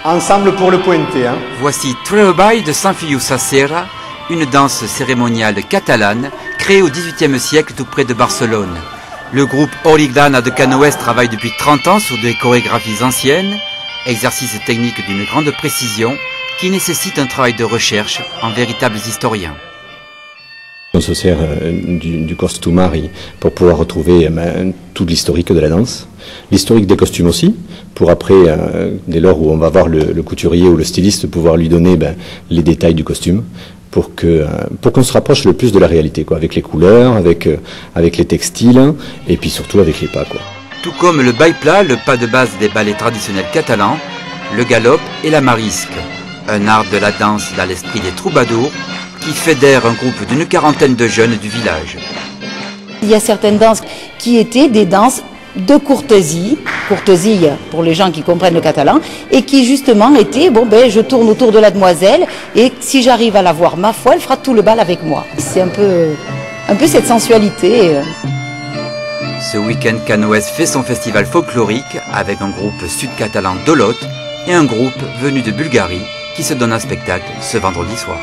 Ensemble pour le pointer. Hein. Voici Treball de Sant Feliu Sasserra, une danse cérémoniale catalane créée au XVIIIe siècle tout près de Barcelone. Le groupe Origdana de Canoes travaille depuis 30 ans sur des chorégraphies anciennes, exercice technique d'une grande précision qui nécessite un travail de recherche en véritables historiens. On se sert du costumari pour pouvoir retrouver tout l'historique de la danse, l'historique des costumes aussi, pour après, dès lors où on va voir le couturier ou le styliste, pouvoir lui donner les détails du costume, pour qu'on se rapproche le plus de la réalité, quoi, avec les couleurs, avec les textiles, et puis surtout avec les pas, quoi. Tout comme le baipla, le pas de base des ballets traditionnels catalans, le galop et la marisque, un art de la danse dans l'esprit des troubadours, qui fédère un groupe d'une quarantaine de jeunes du village. Il y a certaines danses qui étaient des danses de courtoisie pour les gens qui comprennent le catalan, et qui justement étaient, je tourne autour de la demoiselle, et si j'arrive à la voir, ma foi, elle fera tout le bal avec moi. C'est un peu cette sensualité. Ce week-end, Canoes fait son festival folklorique avec un groupe sud-catalan d'Olot et un groupe venu de Bulgarie qui se donne un spectacle ce vendredi soir.